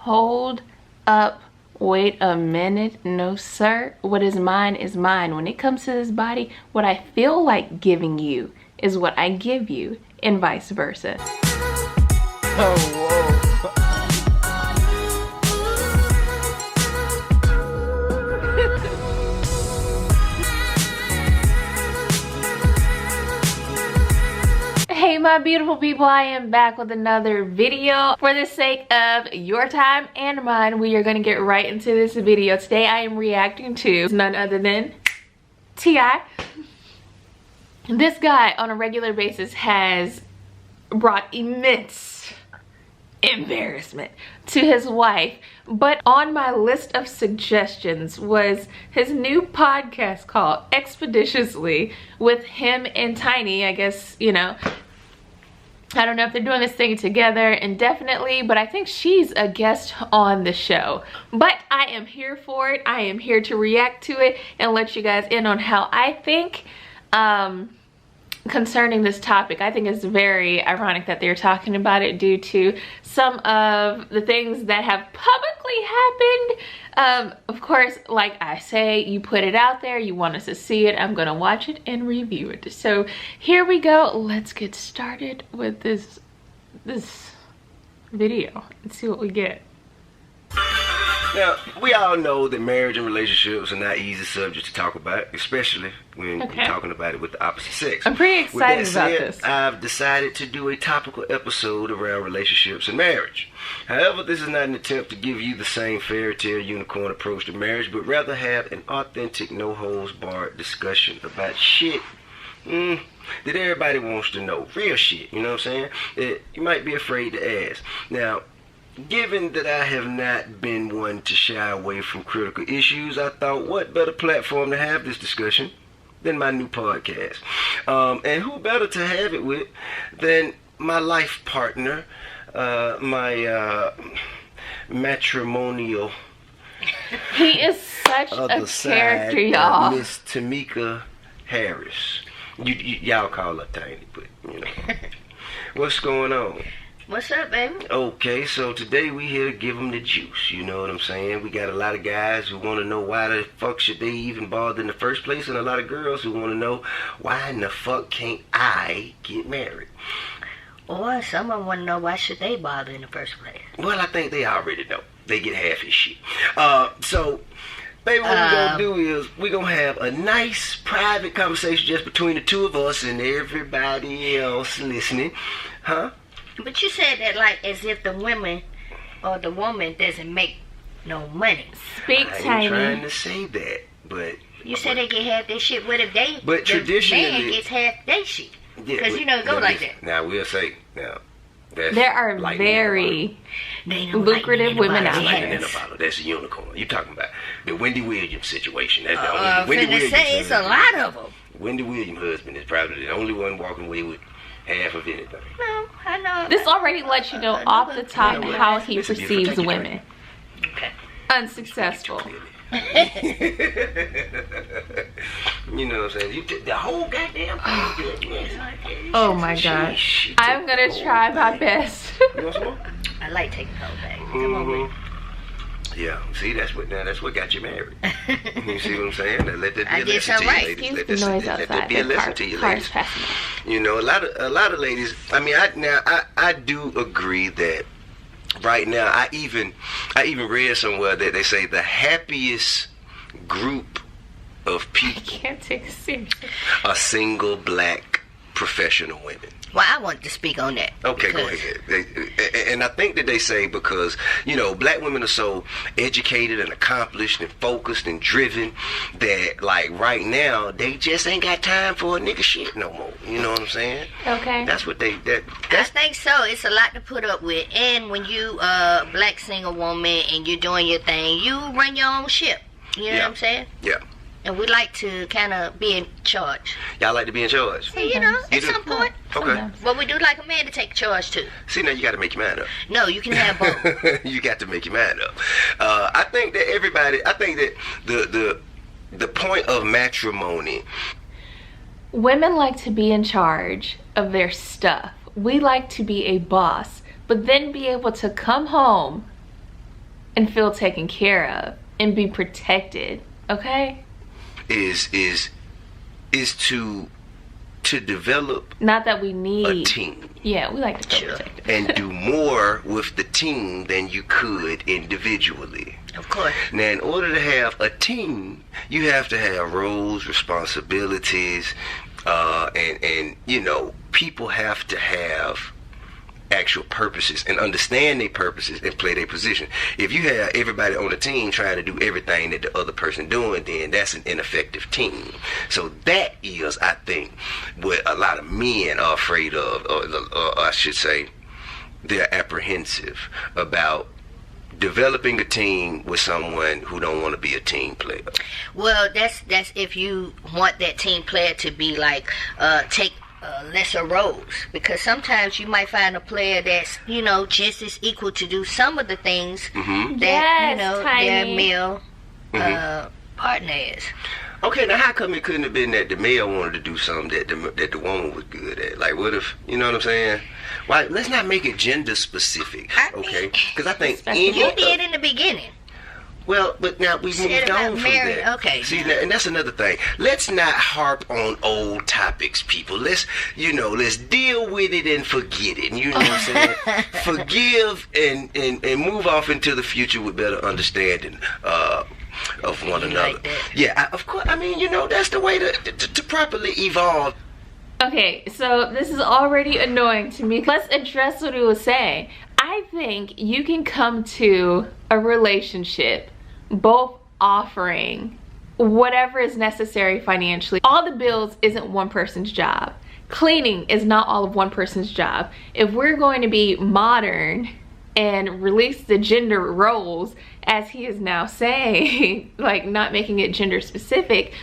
Hold up. Wait a minute. No, sir. What is mine is mine. When it comes to this body, what I feel like giving you is what I give you, and vice versa. Oh, whoa. Hey my beautiful people, I am back with another video. For the sake of your time and mine, we are going to get right into this video. Today I am reacting to none other than T.I. This guy on a regular basis has brought immense embarrassment to his wife, but on my list of suggestions was his new podcast called Expeditiously with him and Tiny. I guess, you know, I don't know if they're doing this thing together indefinitely, but I think she's a guest on the show. But I am here for it. I am here to react to it and let you guys in on how I think concerning this topic. I think it's very ironic that they're talking about it due to some of the things that have publicly happened. Of course, like I say, you put it out there, you want us to see it, I'm gonna watch it and review it. So here we go. Let's get started with this video and see what we get. Now, we all know that marriage and relationships are not easy subjects to talk about, especially when you're talking about it with the opposite sex. I'm pretty excited about this. I've decided to do a topical episode around relationships and marriage. However, this is not an attempt to give you the same fairy tale unicorn approach to marriage, but rather have an authentic, no-holds-barred discussion about shit that everybody wants to know. Real shit, you know what I'm saying? That you might be afraid to ask. Now, given that I have not been one to shy away from critical issues, I thought what better platform to have this discussion than my new podcast. And who better to have it with than my life partner, my matrimonial He is such a character, y'all. Miss Tamika Harris. Y'all call her Tiny, but you know. What's going on? What's up, baby? Okay, so today we here to give them the juice, you know what I'm saying? We got a lot of guys who want to know why the fuck should they even bother in the first place, and a lot of girls who want to know why in the fuck can't I get married? Or some of them want to know why should they bother in the first place. Well, I think they already know. They get half his shit. So, baby, what we're going to do is we're going to have a nice private conversation just between the two of us and everybody else listening. Huh? But you said that like as if the women or the woman doesn't make no money. Speak, I Tiny. ain't trying to say that, but... You said they get half their shit. What if they... But traditionally... The man gets half their shit. Because Yeah, you know it go like that. Now, we'll say... Now, that's There are lightning very They don't lucrative women out lightning in there. a bottle. That's a unicorn. You're talking about the Wendy Williams situation. That's the only Wendy finna Williams. say it's a lot of them. Wendy Williams' husband is probably the only one walking away with half of anything. No, I know. This already lets you know off the top how he Listen, you perceives take your women. Okay. Unsuccessful. You know what I'm saying? The whole goddamn thing. Oh my gosh. I'm gonna try my best. You want some more? I like taking whole bags. Come on with it. Yeah, see, that's what got you married. You see what I'm saying? Now, let that be I a did lesson to something you, right. ladies. Excuse Let the noise that outside. be a lesson to you, Cars ladies. passing. You know, a lot of ladies. I mean, I do agree that right now, I even read somewhere that they say the happiest group of I people can't take it serious. are single black professional women. Well, I want to speak on that. Okay, go because ahead. And I think that they say because, you know, black women are so educated and accomplished and focused and driven that, like, right now, they just ain't got time for a nigga shit no more. You know what I'm saying? Okay. That's what I think so. It's a lot to put up with. And when you black single woman and you're doing your thing, you run your own ship. You know what I'm saying? Yeah. And we like to kind of be in charge. Y'all like to be in charge? Hey, you know, You at do? some point. Okay. But we do like a man to take charge too. See, now you got to make your mind up. No, you can have both. You got to make your mind up. I think that the point of matrimony. Women like to be in charge of their stuff. We like to be a boss, but then be able to come home and feel taken care of and be protected, okay? Is to develop Not that we need a team. Yeah, we like to feel protected. And do more with the team than you could individually. Of course. Now, in order to have a team, you have to have roles, responsibilities, and you know, people have to have actual purposes and understand their purposes and play their position. If you have everybody on the team trying to do everything that the other person doing, then that's an ineffective team. So that is, I think, what a lot of men are afraid of, or I should say, they're apprehensive about developing a team with someone who don't want to be a team player. Well, that's if you want that team player to be like take lesser roles, because sometimes you might find a player that's, you know, just as equal to do some of the things that Yes, you know Tiny. their male partner is. Okay, now how come it couldn't have been that the male wanted to do something that the woman was good at? Like, what if, you know what I'm saying? Why? Let's not make it gender specific, okay? Because I think Especially- any You did in the beginning. well, but now we've Said moved about on from marriage, that. okay. See, now, and that's another thing. Let's not harp on old topics, people. Let's deal with it and forget it. You know what I'm saying? Forgive and move off into the future with better understanding of one You another. like that? Yeah, of course. I mean, you know, that's the way to properly evolve. Okay, so this is already annoying to me. Let's address what he was saying. I think you can come to a relationship both offering whatever is necessary financially. All the bills isn't one person's job. Cleaning is not all of one person's job. If we're going to be modern and release the gender roles, as he is now saying, like not making it gender specific,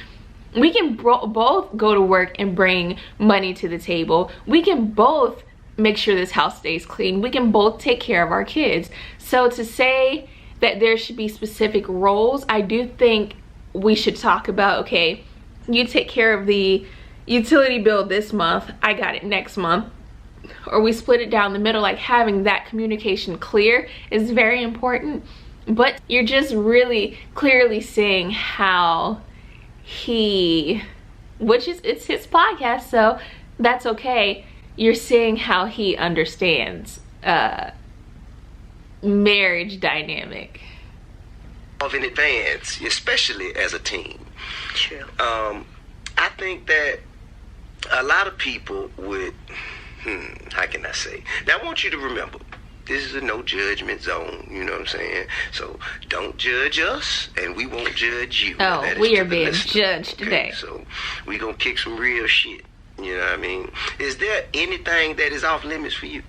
we can both go to work and bring money to the table. We can both make sure this house stays clean. We can both take care of our kids. So to say that there should be specific roles, I do think we should talk about, okay, you take care of the utility bill this month, I got it next month. Or we split it down the middle. Like, having that communication clear is very important. But you're just really clearly seeing how it's his podcast, so that's okay. You're seeing how he understands marriage dynamic. In advance, especially as a team. True. I think that a lot of people would, how can I say? Now, I want you to remember, this is a no judgment zone, you know what I'm saying? So don't judge us, and we won't judge you. Oh, That is we to are the being listener, judged today. So we gonna kick some real shit, you know what I mean? Is there anything that is off limits for you?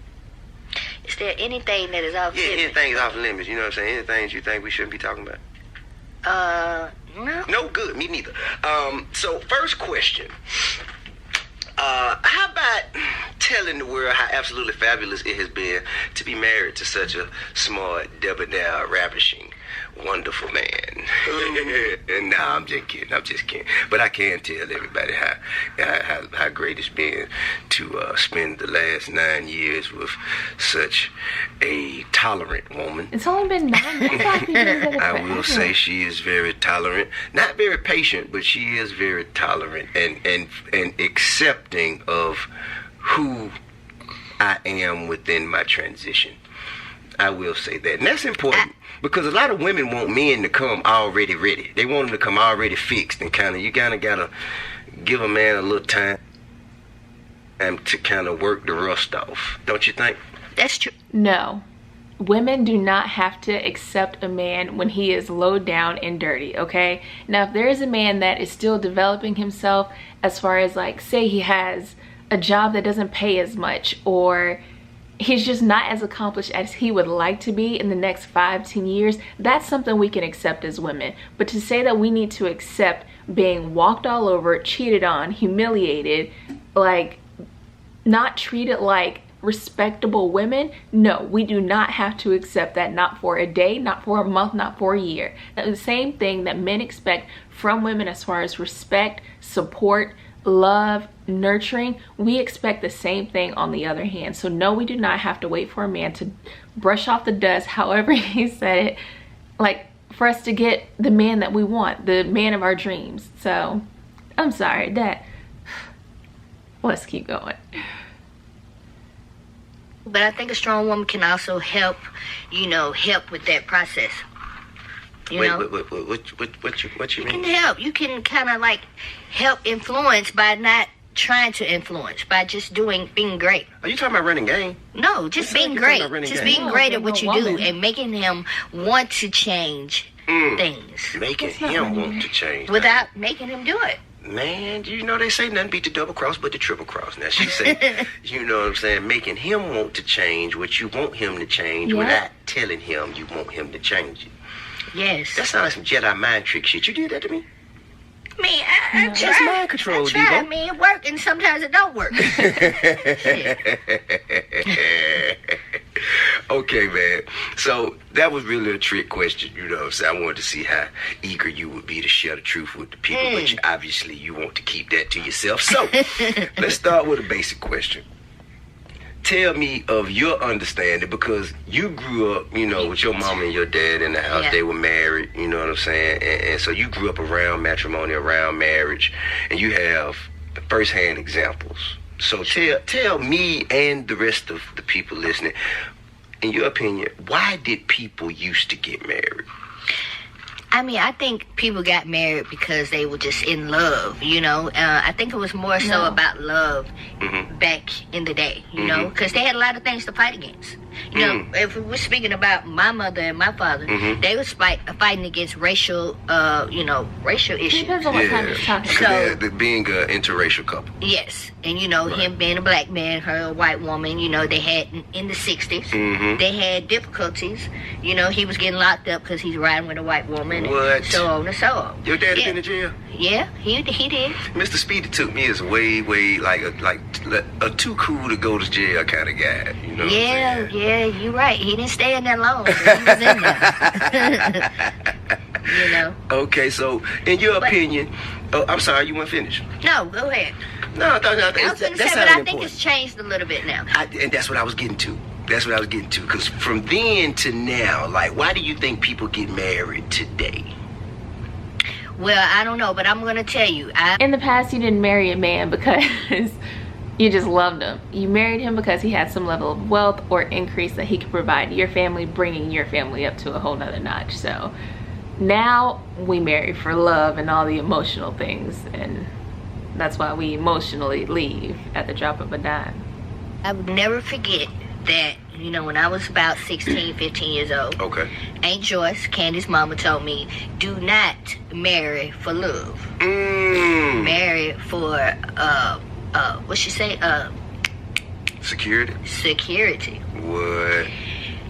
Is there anything that is off Yeah, limits? anything is off limits, you know what I'm saying? Anything you think we shouldn't be talking about? No. No, good, me neither. So first question. How about telling the world how absolutely fabulous it has been to be married to such a smart, debonair, ravishing, wonderful man? Nah, I'm just kidding. But I can tell everybody how great it's been to spend the last 9 years with such a tolerant woman. It's only been 9 months. I will say she is very tolerant, not very patient, but she is very tolerant and accepting of who I am within my transition. I will say that, and that's important because a lot of women want men to come already ready. They want them to come already fixed, and you kind of gotta give a man a little time to kind of work the rust off. Don't you think? That's true. No. Women do not have to accept a man when he is low down and dirty, okay? Now, if there is a man that is still developing himself, as far as, like, say he has a job that doesn't pay as much, or he's just not as accomplished as he would like to be in the next 5-10 years, that's something we can accept as women. But to say that we need to accept being walked all over, cheated on, humiliated, like, not treated like respectable women, no, we do not have to accept that. Not for a day, not for a month, not for a year. The same thing that men expect from women as far as respect, support, love, nurturing, we expect the same thing on the other hand. So no, we do not have to wait for a man to brush off the dust, however he said it, like for us to get the man that we want, the man of our dreams. So I'm sorry that let's keep going. But I think a strong woman can also help, help with that process. You know? What you You can mean? help. You can kind of like help influence by not trying to influence, by just being great. Are you talking about running game? No, just That's being like great. you're running Just game. being No, great being at what a you do woman. and making him want to change things Making That's not him running want game. to change. without making him do it. Man, you know they say nothing beat the double cross but the triple cross. Now she say, you know what I'm saying, making him want to change what you want him to change Yeah. without telling him you want him to change it. Yes. That sounds like some Jedi mind trick shit. You did that to me? Me, I No. try. That's mind control, I try. Debo. I mean, it works and sometimes it don't work. Okay, man. So that was really a trick question, you know what I'm saying? I wanted to see how eager you would be to share the truth with the people, but obviously you want to keep that to yourself. So let's start with a basic question. Tell me of your understanding, because you grew up, with your mom and your dad in the house. Yeah. They were married, you know what I'm saying? And so you grew up around matrimony, around marriage, and you have firsthand examples. So tell me and the rest of the people listening, in your opinion, why did people used to get married? I mean, I think people got married because they were just in love, I think it was more so No. about love Mhm. back in the day, because they had a lot of things to fight against. If we're speaking about my mother and my father, they was fighting against racial, racial It issues. depends on what time you're talking because about. they're being an interracial couple. Yes, and Right. him being a black man, her a white woman, they had in the 60s, Mhm. they had difficulties. He was getting locked up because he's riding with a white woman. What? And so on and so on. Your daddy Yeah. been in jail? Yeah, he did. Mr. Speedy took me as way like a too cool to go to jail kind of guy. You know what I'm saying? Yeah, you're right. He didn't stay in there long, but he was in there. Okay, so in your But- opinion, I'm sorry, you weren't finished. No, go ahead. No, I was going to say, that's but not I think important. it's changed a little bit now. And that's what I was getting to. Because from then to now, like, why do you think people get married today? Well, I don't know, but I'm going to tell you. In the past, you didn't marry a man because you just loved him. You married him because he had some level of wealth or increase that he could provide your family, bringing your family up to a whole nother notch. So now we marry for love and all the emotional things, and that's why we emotionally leave at the drop of a dime. I would never forget that, when I was about 16, 15 years old, Okay. Aunt Joyce, Candy's mama, told me, do not marry for love. Marry for, what'd she say? Security? Security. What?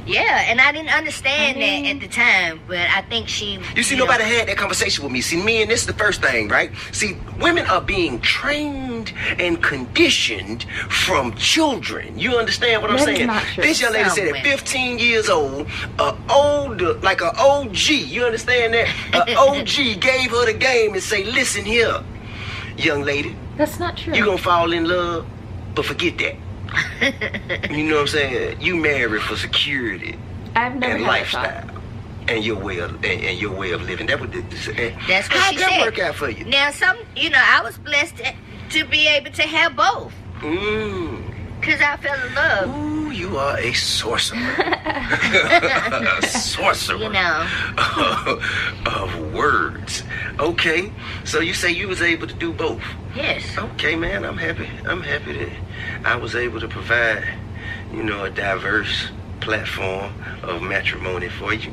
Yeah, and I didn't understand that at the time, but I think she... You see, nobody had that conversation with me. See, me and this is the first thing, right? See, women are being trained and conditioned from children. You understand what I'm That is saying? not true. This young lady Some said at women. 15 years old, like an OG, you understand that? An OG gave her the game and say, listen here, young lady, That's not true. you're gonna fall in love, but forget that. You know what I'm saying? You married for security I've never and had that thought. lifestyle and your way of living. That would That's what how'd she that said. work out for you? Now, I was blessed to be able to have both, because I fell in love. Ooh, you are a sorcerer. A sorcerer. Of words. Okay, so you say you was able to do both. Yes. Okay, man, I'm happy that I was able to provide, a diverse platform of matrimony for you.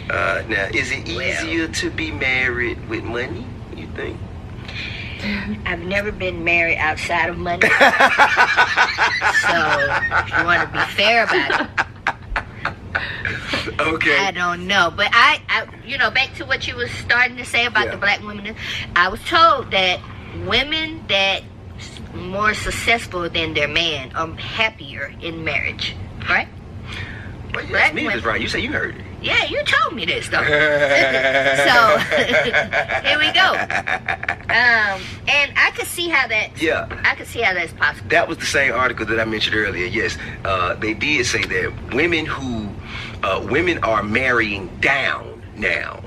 Now, is it easier to be married with money, you think? I've never been married outside of money. So, if you want to be fair about it, Okay. I don't know. But I back to what you was starting to say about Yeah. the black women. I was told that women that more successful than their man are happier in marriage, right? Well, black yes, me women- is right. You say you heard it. Yeah, you told me this though. So here we go. And I could see how that. Yeah. I could see how that's possible. That was the same article that I mentioned earlier. Yes, they did say that women are marrying down now.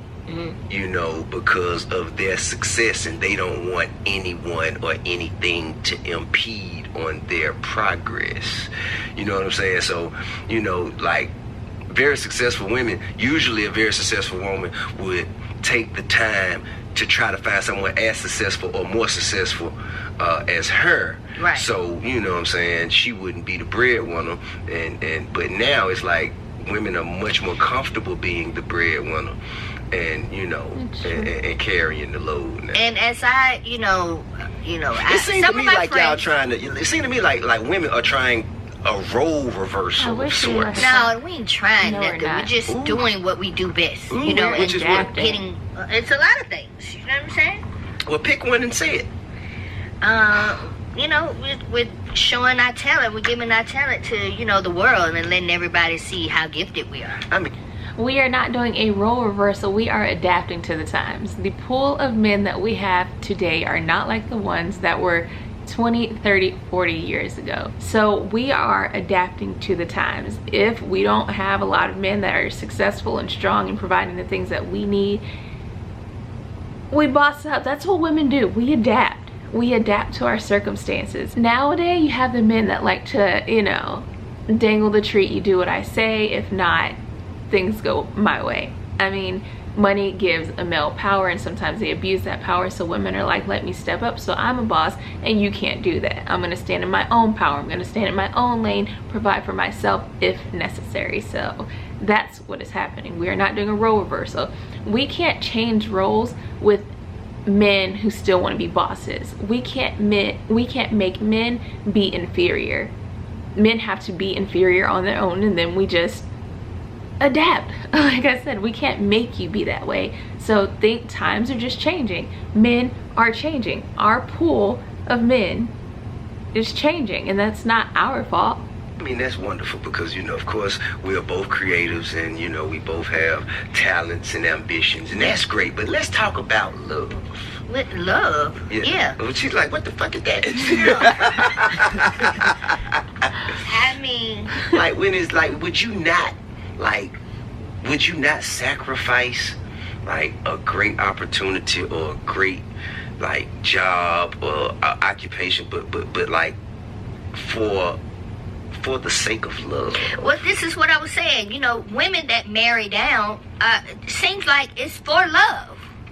You know, because of their success, and they don't want anyone or anything to impede on their progress. You know what I'm saying? So, you know, like, very successful women, usually a very successful woman would take the time to try to find someone as successful or more successful as her. Right. So, you know what I'm saying, she wouldn't be the breadwinner, but now it's like women are much more comfortable being the breadwinner, and you know, and carrying the load now. And as I, It seems to me like y'all trying to. It seems to me like women are trying a role reversal of sorts. No, we ain't trying No, we're nothing. not. We're just doing what we do best. Ooh, You know, and which is what- getting. It's a lot of things. You know what I'm saying? Well, pick one and say it. We're showing our talent. We're giving our talent to, the world, and letting everybody see how gifted we are. I mean, We are not doing a role reversal. We are adapting to the times. The pool of men that we have today are not like the ones that were 20, 30, 40 years ago. So we are adapting to the times. If we don't have a lot of men that are successful and strong and providing the things that we need, we boss out. That's what women do. We adapt. We adapt to our circumstances. Nowadays, you have the men that like to, dangle the treat. You do what I say. If not, things go my way. I mean, money gives a male power, and sometimes they abuse that power. So women are like, let me step up, so I'm a boss and you can't do that. I'm gonna stand in my own power. I'm gonna stand in my own lane, provide for myself if necessary. So that's what is happening. We are not doing a role reversal. We can't change roles with men who still want to be bosses. We can't make men be inferior. Men have to be inferior on their own, and then we just adapt. Like I said, we can't make you be that way. So think times are just changing. Men are changing. Our pool of men is changing, and that's not our fault. I mean, that's wonderful because, of course, we are both creatives, and, we both have talents and ambitions, and that's great. But let's talk about love. With love? Yeah. But she's like, what the fuck is that? I mean... Like, when it's like, would you not sacrifice, like, a great opportunity or a great, like, job or occupation, but like, for the sake of love? Well, this is what I was saying. Women that marry down, seems like it's for love.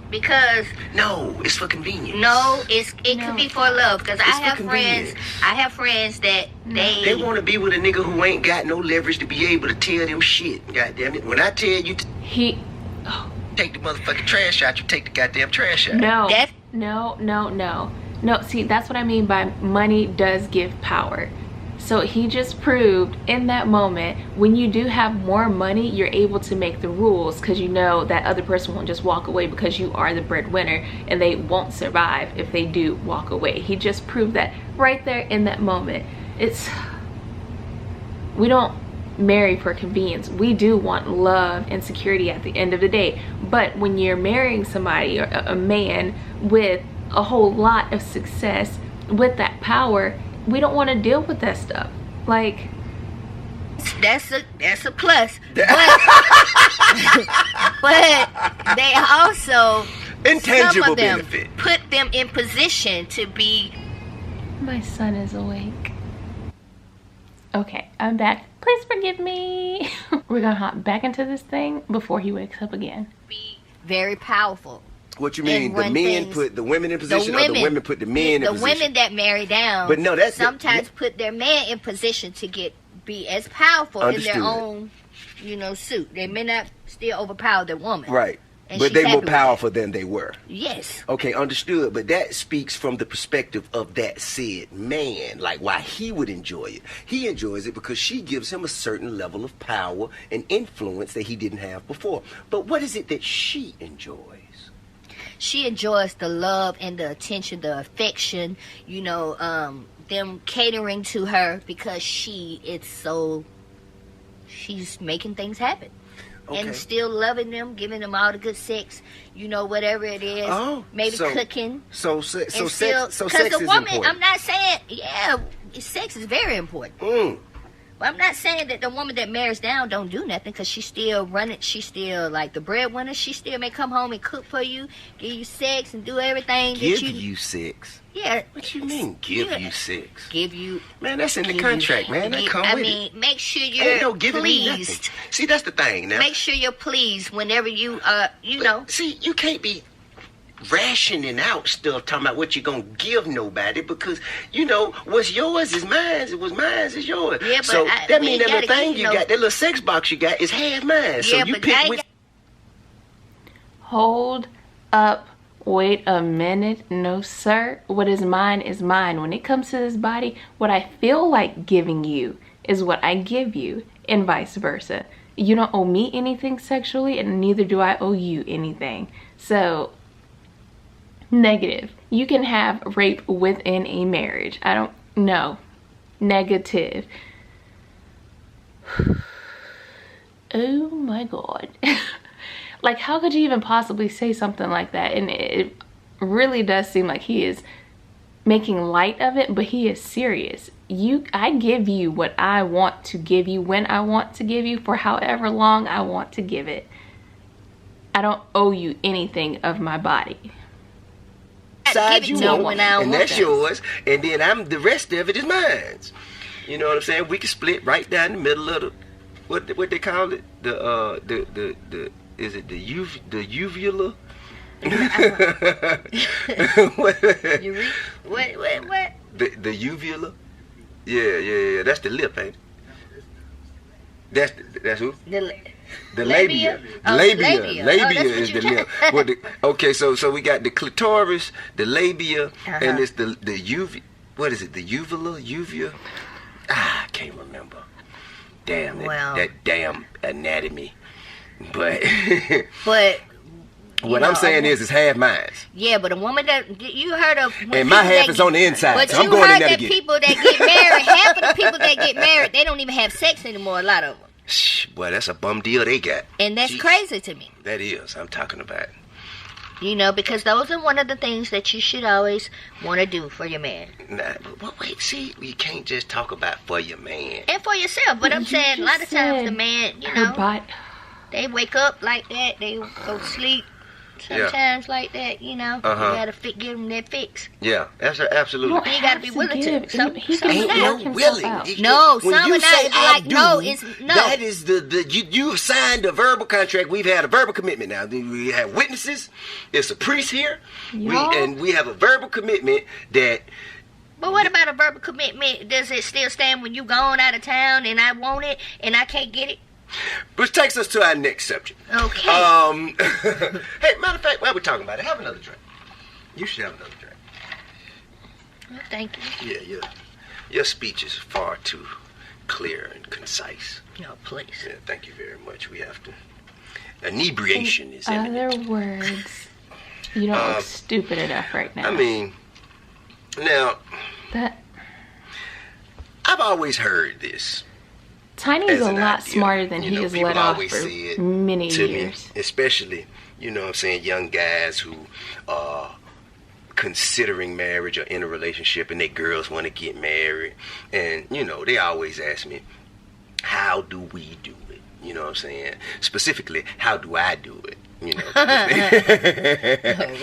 Because no, it's for convenience. No, it could be for love. Because I have friends that they want to be with a nigga who ain't got no leverage to be able to tell them shit. God damn it! When I tell you to take the motherfucking trash out, you take the goddamn trash out. No. See, that's what I mean by money does give power. So he just proved in that moment, when you do have more money, you're able to make the rules, because you know that other person won't just walk away because you are the breadwinner, and they won't survive if they do walk away. He just proved that right there in that moment. We don't marry for convenience. We do want love and security at the end of the day. But when you're marrying somebody, or a man with a whole lot of success, with that power, we don't want to deal with that stuff. Like, that's a plus. But they also, intangible some of them benefit, put them in position to be. My son is awake. Okay, I'm back. Please forgive me. We're gonna hop back into this thing before he wakes up again. Be very powerful. What you mean? The men put the women in position, or the women put the men in position? The women that marry down, but no, that's sometimes put their man in position to be as powerful Understood. in their own, suit. They may not still overpower their woman, right? And but they more happy powerful than they were. Yes. Okay, understood. But that speaks from the perspective of that said man, like why he would enjoy it. He enjoys it because she gives him a certain level of power and influence that he didn't have before. But what is it that she enjoys? She enjoys the love and the attention, the affection, them catering to her because she's making things happen. Okay. And still loving them, giving them all the good sex, whatever it is. Oh, maybe cooking. So sex is the woman, important. I'm not saying, sex is very important. But I'm not saying that the woman that marries down don't do nothing, because she's still running. She's still like the breadwinner. She still may come home and cook for you, give you sex, and do everything. Give that you sex? Yeah. What you mean, give you sex? Give you. Man, that's in the contract, man. That come with it. Make sure Ain't you're no giving me nothing. pleased. See, that's the thing now. Make sure you're pleased whenever you, See, you can't be rationing out stuff talking about what you're gonna give nobody, because what's yours is mine. What's mine is yours. Yeah, but so that we means that gotta little thing keep you no- got, that little sex box you got, is half mine. So Yeah, you but pick I which. Hold up. Wait a minute. No, sir. What is mine is mine. When it comes to this body, what I feel like giving you is what I give you, and vice versa. You don't owe me anything sexually, and neither do I owe you anything. So, negative. You can have rape within a marriage. I don't know. Negative. Oh my God. Like, how could you even possibly say something like that? And it really does seem like he is making light of it, but he is serious. I give you what I want to give you, when I want to give you, for however long I want to give it. I don't owe you anything of my body. Side Give it you to me want, when I and want that's that. yours, and then the rest of it is mine. You know what I'm saying? We can split right down the middle of the what they call it, the is it the uvula? What? The uvula? Yeah. That's the lip, ain't it? That's who? The labia. Oh, Labia labia. Oh, that's what is you the lip. Okay, so we got the clitoris, the labia, and it's the what is it? The uvula? I can't remember. Damn, that damn anatomy. But what I'm saying is, it's half mine. Yeah, but a woman that you heard of, and my half is on the inside. But so I'm you going in heard there to that get it. people that get married, half of the people that get married, they don't even have sex anymore. A lot of them. Shh, boy, that's a bum deal they got. And that's Jeez. crazy to me. That is, I'm talking about. Because those are one of the things that you should always want to do for your man. Nah, but wait, see, you can't just talk about for your man. And for yourself. But I'm saying a lot of times the man, they wake up like that. They go to sleep sometimes like that, You gotta give them that fix. Yeah, that's absolutely. You gotta be willing to. He can Ain't work no himself willing. out. No, When some you of say that is I like, do, no, it's no. That is you've signed a verbal contract. We've had a verbal commitment now. We have witnesses. There's a priest here. We have a verbal commitment that. But what about a verbal commitment? Does it still stand when you gone out of town and I want it and I can't get it? Which takes us to our next subject. Okay. Hey, matter of fact, while we're talking about it, have another drink. You should have another drink. Well, thank you. Yeah, your speech is far too clear and concise. No, please. Yeah, thank you very much. We have to. Inebriation is In imminent. other words, you don't look stupid enough right now. I mean, now, I've always heard this. Tiny is as a an lot idea. smarter than he has people let off always for say it many to years. me, especially, what I'm saying, young guys who are considering marriage or in a relationship and their girls want to get married. And, they always ask me, how do we do it? You know what I'm saying? Specifically, how do I do it?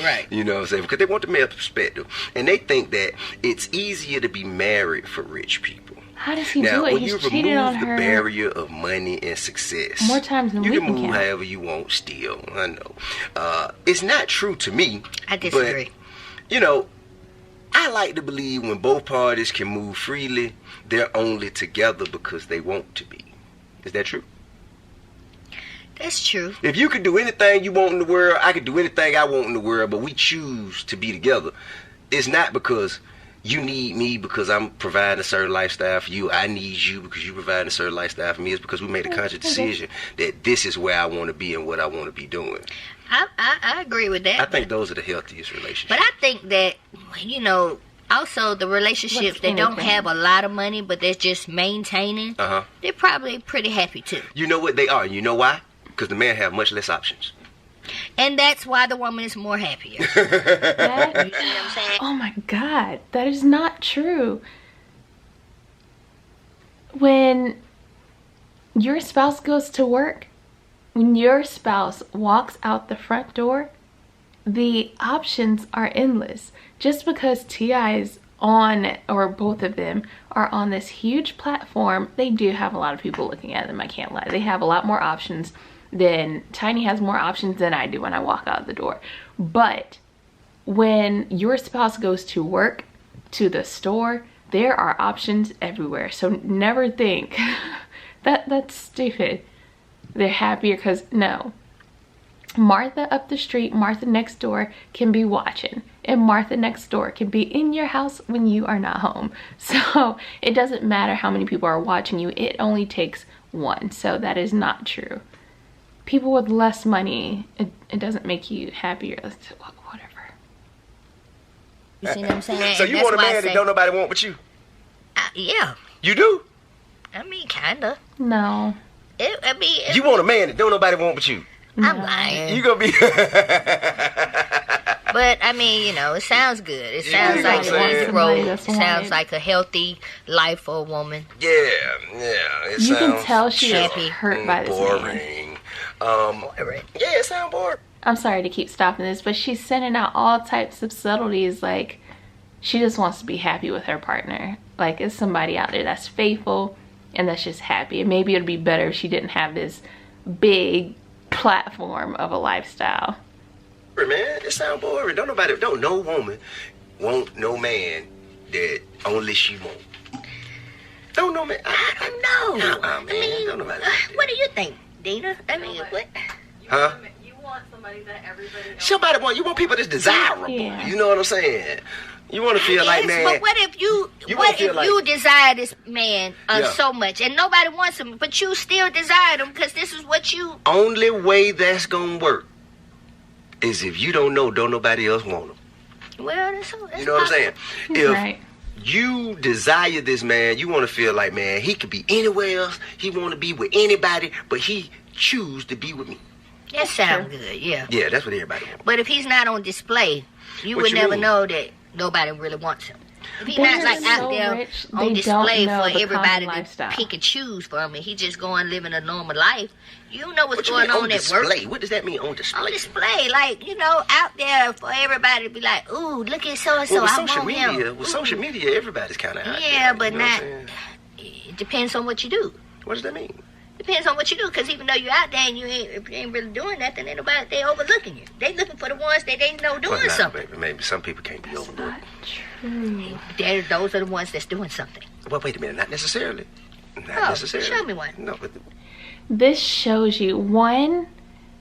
Right. You know what I'm saying? Because they want the male perspective. And they think that it's easier to be married for rich people. How does he Now, do it? when He's you cheated on remove the her barrier of money and success, more times than you we can can move count. however you want still. I know. It's not true to me. I disagree. But, I like to believe when both parties can move freely, they're only together because they want to be. Is that true? That's true. If you could do anything you want in the world, I could do anything I want in the world, but we choose to be together. It's not because you need me because I'm providing a certain lifestyle for you. I need you because you provide a certain lifestyle for me. It's because we made a conscious decision that this is where I want to be and what I want to be doing. I agree with that. I think those are the healthiest relationships. But I think that, also the relationships that don't have a lot of money, but they're just maintaining, they're probably pretty happy too. You know what they are? You know why? Because the man have much less options. And that's why the woman is more happier. You That- know what I'm saying? Oh my God, that is not true. When your spouse goes to work, when your spouse walks out the front door, the options are endless. Just because T.I. is on, or both of them are on this huge platform, they do have a lot of people looking at them, I can't lie. They have a lot more options than, Tiny has more options than I do when I walk out the door. But when your spouse goes to work, to the store, there are options everywhere. So never think that's stupid. They're happier because, no. Martha up the street, Martha next door can be watching, and Martha next door can be in your house when you are not home. So it doesn't matter how many people are watching you, it only takes one. So that is not true. People with less money, it doesn't make you happier. Whatever. You see what I'm saying? So you want a man that don't nobody want but you? Yeah. You do? I mean, kinda. No. You want a man that don't nobody want but you? I'm lying. You gonna be... But I mean, you know, it sounds good. It sounds like an easy road. It sounds like a healthy life for a woman. Yeah. It you sounds can tell she is happy. hurt by this boring. Boring. Yeah, it sounds boring. I'm sorry to keep stopping this, but she's sending out all types of subtleties. Like, she just wants to be happy with her partner. Like, it's somebody out there that's faithful and that's just happy. And maybe it'd be better if she didn't have this big platform of a lifestyle. Man, it sound boring. Don't no woman want no man that only she want. Don't no man. I don't know. Man. Don't nobody what do you think, Dina? I mean, what? Huh? You want somebody that everybody knows. You want people that's desirable. Yeah. You know what I'm saying? You want to feel like, man. But what if you desire this man so much and nobody wants him, but you still desire him because this is what you... Only way that's gonna work is if you don't nobody else want him. Well, that's you know what I'm saying? If Right. you desire this man, you want to feel like, man, he could be anywhere else. He want to be with anybody, but he choose to be with me. That sounds good, yeah. Yeah, that's what everybody wants. But if he's not on display, you What would you never mean? know that nobody really wants him. If he's They're not like out so there rich, on they display don't know for the everybody common to lifestyle. pick and choose from, and he just going living a normal life, you know what's What you going mean on at work. display? What does that mean on display? On display, like, you know, out there for everybody to be like, ooh, look at so-and-so, Well, with I social want him. media, social media, everybody's kind of out Yeah, there, but you know what not... I'm saying? It depends on what you do. What does that mean? Depends on what you do, because even though you're out there and if you ain't really doing nothing, ain't nobody, they overlooking you. They looking for the ones that they know doing something. Maybe some people can't be overlooked. Not true. Those are the ones that's doing something. Well, wait a minute, not necessarily. Not necessarily. Show me one. No, but This shows you, one,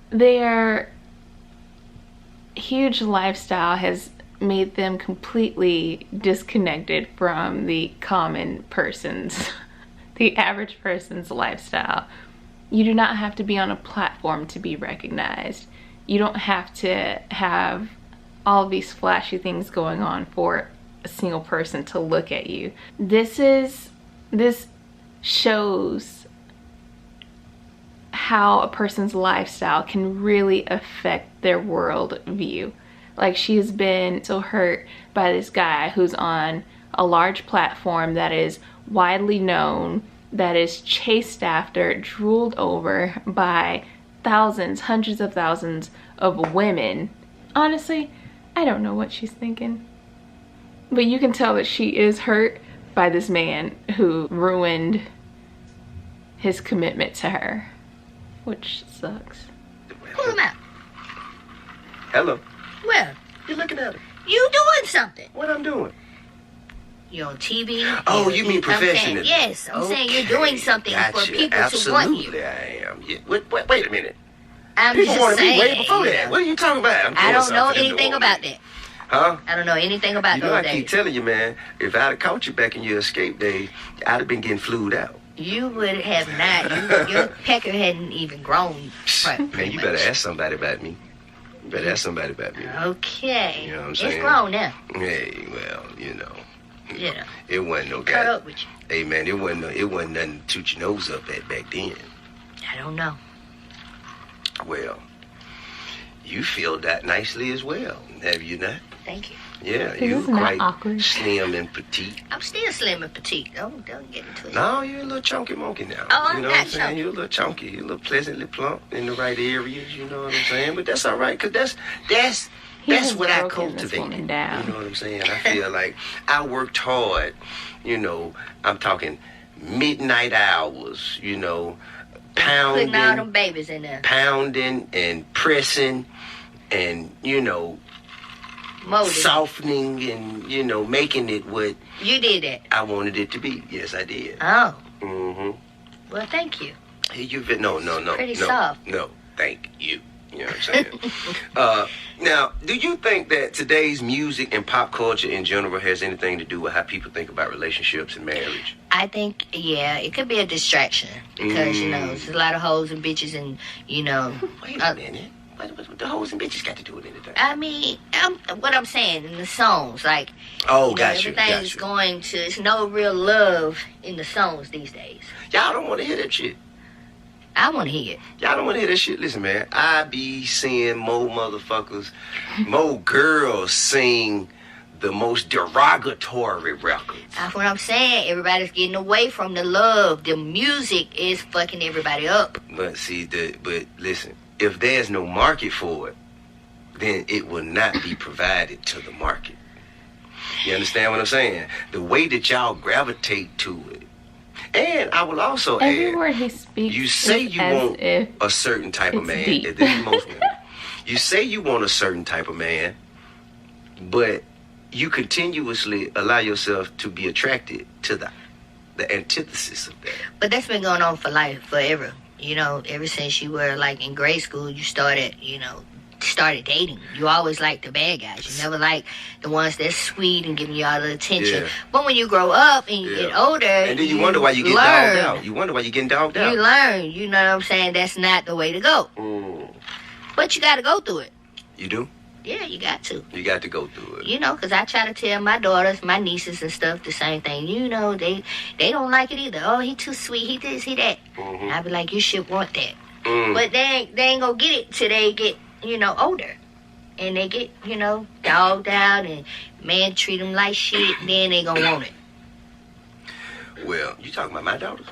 their huge lifestyle has made them completely disconnected from the common person's, the average person's lifestyle. You do not have to be on a platform to be recognized. You don't have to have all of these flashy things going on for a single person to look at you. This shows how a person's lifestyle can really affect their world view. Like, she has been so hurt by this guy who's on a large platform that is widely known, that is chased after, drooled over by thousands, hundreds of thousands of women. Honestly, I don't know what she's thinking. But you can tell that she is hurt by this man who ruined his commitment to her, which sucks. Pull him out. hello. Well, You looking at her? you doing something. What I'm doing? You're on TV. Oh, you mean I'm saying, professionally? yes, I'm saying you're doing something for Gotcha. people Absolutely, to want you. I am. Yeah, wait a minute. I'm People just wanted me saying. way before that. What are you talking about? I'm I doing don't know something in anything New about Orleans. that. Huh? I don't know anything about You know, those I keep days. telling you, man, if I'd have caught you back in your escape days, I'd have been getting flued out. You would have not. Your pecker hadn't even grown. Man, you better ask somebody about me. You better ask somebody about me. Okay. You know what I'm It's saying? grown now. Hey, well, you know. Yeah. It wasn't no Cut guy. up with you. Hey, man, it wasn't nothing to toot your nose up at back then. I don't know. Well, you feel that nicely as well, have you not? thank you. Yeah, This you is not quite awkward. slim and petite. I'm still slim and petite. Don't get into it. No, you're a little chunky monkey now. Oh, I'm you know not what I'm saying? chunky. You're a little chunky. You're a little pleasantly plump in the right areas. You know what I'm saying? But that's all right, cause that's has what I broken this cultivated. woman down. You know what I'm saying? I feel like I worked hard. You know, I'm talking midnight hours. You know, Putting all them pounding, babies in there. and pressing, and you know, Molded. softening, and you know, making it what You did that. I wanted it to be. Yes, I did. Oh. Mm-hmm. Well, thank you. Hey, no, Pretty soft. No, thank you. You know what I'm saying? Now, do you think that today's music and pop culture in general has anything to do with how people think about relationships and marriage? I think, yeah, it could be a distraction because, you know, there's a lot of hoes and bitches and, you know. Wait a minute. What the hoes and bitches got to do with anything? I mean, what I'm saying in the songs, like, Oh, you know, got you. everything is going to, it's no real love in the songs these days. Y'all don't want to hear that shit. I want to hear it. Y'all don't want to hear that shit. Listen, man, I be seeing more motherfuckers, more girls sing the most derogatory records. That's what I'm saying. Everybody's getting away from the love. The music is fucking everybody up. But see, but listen, if there's no market for it, then it will not be provided to the market. You understand what I'm saying? The way that y'all gravitate to it. And I will also Every add, word he speaks, you say is you as want if a certain type of it's man. deep. This is most women. You say you want a certain type of man, but you continuously allow yourself to be attracted to the antithesis of that. But that's been going on for life, forever. You know, ever since you were like in grade school, you started dating. You always liked the bad guys. You never liked the ones that's sweet and giving you all the attention. Yeah. But when you grow up and you get older, And then you wonder why you get learn. dogged out. You wonder why you're getting dogged out. You learn, you know what I'm saying? That's not the way to go. But you got to go through it. You do? Yeah, you got to. You got to go through it. You know, because I try to tell my daughters, my nieces and stuff the same thing. You know, they don't like it either. Oh, he too sweet. He this, he that. And I be like, you should want that. But they ain't going to get it till they get, you know, older. And they get, you know, dogged out and man treat them like shit. Then they going to want it. Well, you talking about my daughters?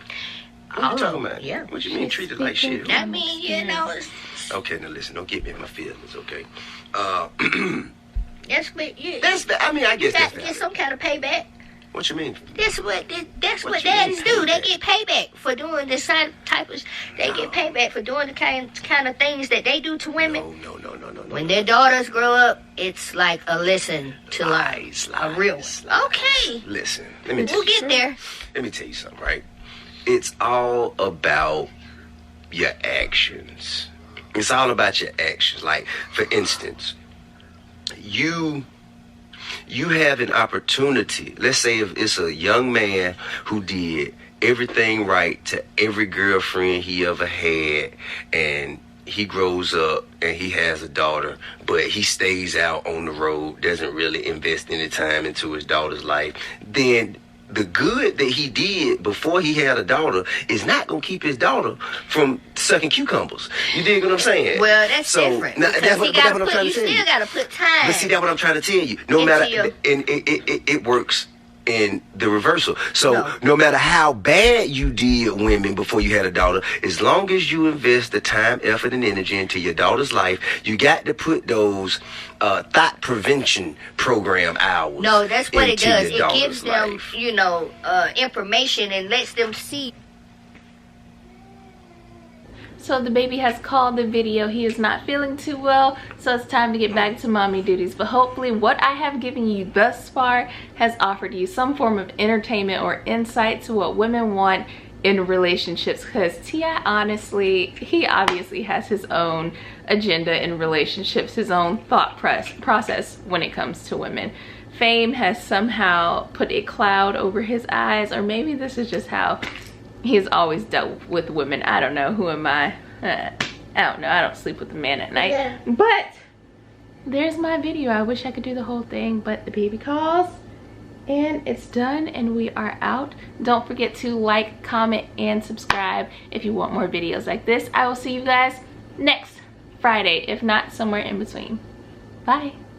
What All you talking of 'em, about? yeah. What you mean treated like shit? I mean, you know, Okay, now listen, don't get me in my feelings, okay? that's what you... I mean, I You guess got that's to get valid. some kind of payback. What you mean? That's what What you daddies mean do. They payback? get payback for doing this type of. They get payback for doing the kind of things that they do to women. No. When their daughters grow up, it's like a lesson to learn. Lies, A real one. lies. Okay, Listen, let me tell we'll you get something. there. Let me tell you something, right? It's all about your actions. It's all about your actions. Like, for instance, you have an opportunity. Let's say if it's a young man who did everything right to every girlfriend he ever had, and he grows up and he has a daughter, but he stays out on the road, doesn't really invest any time into his daughter's life, then the good that he did before he had a daughter is not going to keep his daughter from sucking cucumbers. You dig what I'm saying? Well, that's different. Now, Because that's what I'm trying you to tell you. still got to put time. But see, that's what I'm trying to tell you. No Into matter, your- and it works in the reversal. So No. matter how bad you did women before you had a daughter, as long as you invest the time, effort, and energy into your daughter's life, you got to put those thought prevention program hours. No, that's what it into does. your It gives daughter's them, life. you know, information and lets them see. So the baby has called the video. He is not feeling too well, so it's time to get back to mommy duties. But hopefully what I have given you thus far has offered you some form of entertainment or insight to what women want in relationships, because T.I. honestly, he obviously has his own agenda in relationships, his own thought process when it comes to women. Fame has somehow put a cloud over his eyes, or maybe this is just how he's always dealt with women. I don't know. Who am I? I don't know. I don't sleep with a man at night. Yeah. But there's my video. I wish I could do the whole thing, but the baby calls and it's done and we are out. Don't forget to like, comment, and subscribe if you want more videos like this. I will see you guys next Friday, if not somewhere in between. Bye.